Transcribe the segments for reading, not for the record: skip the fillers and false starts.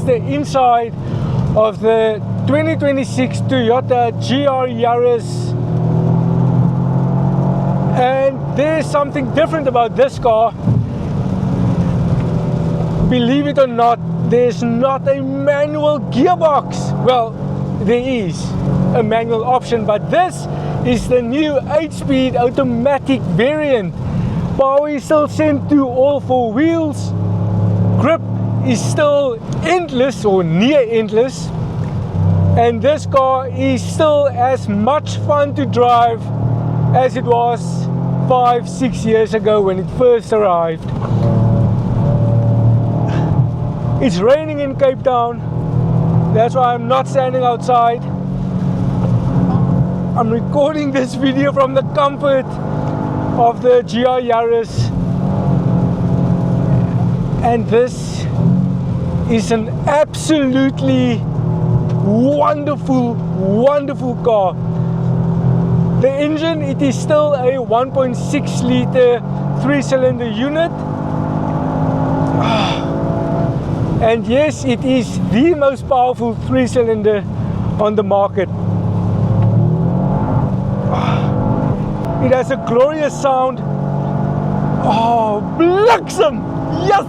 is the inside of the 2026 Toyota GR Yaris. And there's something different about this car. Believe it or not, there's not a manual gearbox. Well, there is a manual option, but this is the new 8-speed automatic variant. Power is still sent to all four wheels. Grip is still endless or near endless. And this car is still as much fun to drive as it was 5-6 years ago when it first arrived. It's raining in Cape Town. That's why I'm not standing outside. I'm recording this video from the comfort of the GR Yaris. And this is an absolutely wonderful, wonderful car. The engine, it is still a 1.6 liter 3-cylinder unit. And yes, it is the most powerful 3-cylinder on the market. It has a glorious sound. Oh, bliksem! Yes!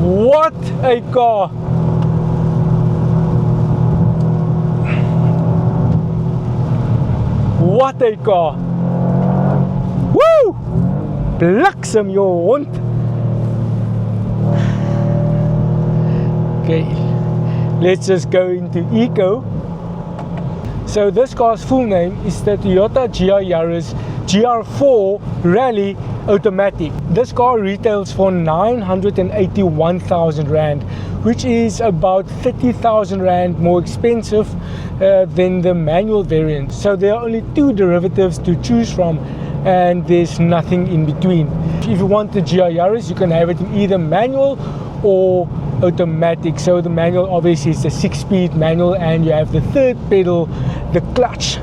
What a car! What a car! Woo! Bliksem, your hond! Okay, let's just go into eco. So this car's full name is the Toyota GR Yaris GR4 Rally Automatic. This car retails for 981,000 Rand, which is about 30,000 Rand more expensive than the manual variant. So there are only two derivatives to choose from, and there's nothing in between. If you want the GR Yaris, you can have it in either manual or automatic. So the manual obviously is the 6-speed manual, and you have the third pedal, the clutch.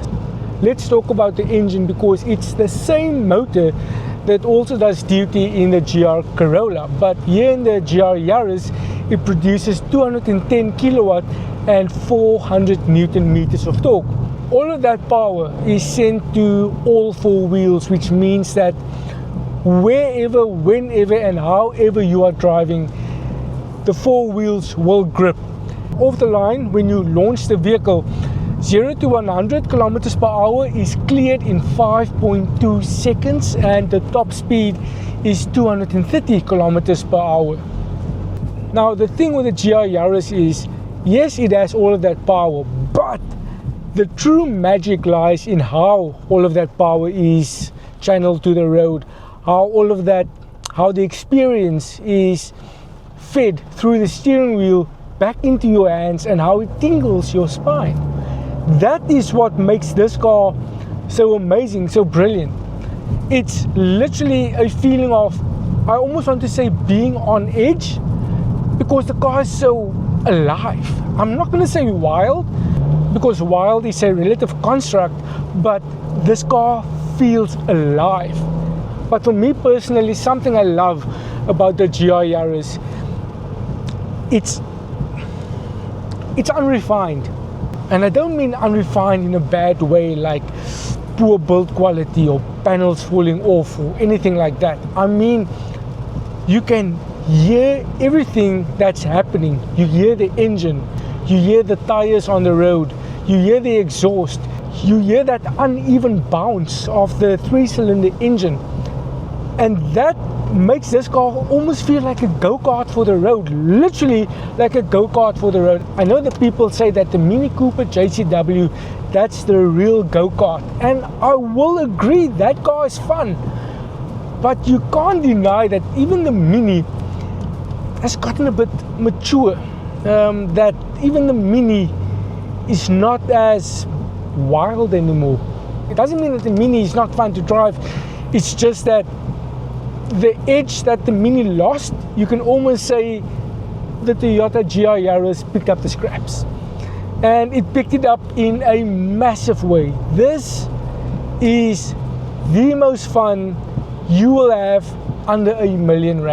Let's talk about the engine, because it's the same motor that also does duty in the GR Corolla, but here in the GR Yaris it produces 210 kilowatt and 400 Newton meters of torque. All of that power is sent to all four wheels, which means that wherever, whenever and however you are driving, the four wheels will grip. Off the line, when you launch the vehicle, 0 to 100 kilometers per hour is cleared in 5.2 seconds, and the top speed is 230 kilometers per hour. Now the thing with the GR Yaris is, yes, it has all of that power, but the true magic lies in how all of that power is channeled to the road, how the experience is fed through the steering wheel back into your hands, and how it tingles your spine. That is what makes this car so amazing, so brilliant. It's literally a feeling of, I almost want to say, being on edge, because the car is so alive. I'm not going to say wild, because wild is a relative construct, but this car feels alive. But for me personally, something I love about the GR Yaris, it's unrefined. And I don't mean unrefined in a bad way, like poor build quality or panels falling off or anything like that. I mean, you can hear everything that's happening. You hear the engine, you hear the tires on the road, you hear the exhaust, you hear that uneven bounce of the 3-cylinder engine. And that makes this car almost feel like a go-kart for the road, literally like a go-kart for the road. I know that people say that the Mini Cooper JCW, that's the real go-kart, and I will agree, that car is fun, but you can't deny that even the Mini has gotten a bit mature, that even the Mini is not as wild anymore. It doesn't mean that the Mini is not fun to drive, it's just that the edge that the Mini lost, you can almost say the Toyota GR Yaris picked up the scraps, and it picked it up in a massive way. This is the most fun you will have under R1 million.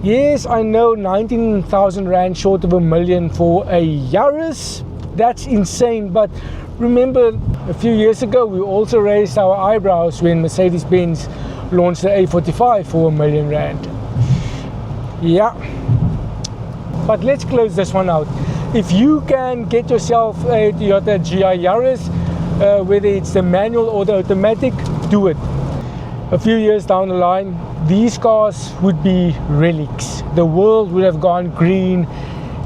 Yes, I know, 19,000 rand short of $1 million for a Yaris. That's insane. But remember, a few years ago, we also raised our eyebrows when Mercedes-Benz launched the A45 for $1 million rand. Yeah. But let's close this one out. If you can get yourself a Toyota GR Yaris, whether it's the manual or the automatic, do it. A few years down the line, these cars would be relics. The world would have gone green,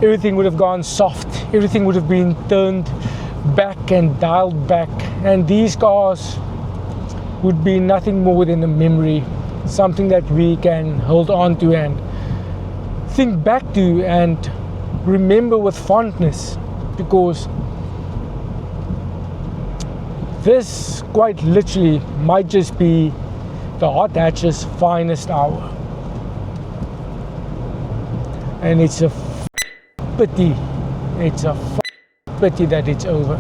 everything would have gone soft, everything would have been turned back and dialed back, and these cars would be nothing more than a memory, something that we can hold on to and think back to and remember with fondness, because this quite literally might just be the hot hatch's finest hour. And it's a pity that it's over.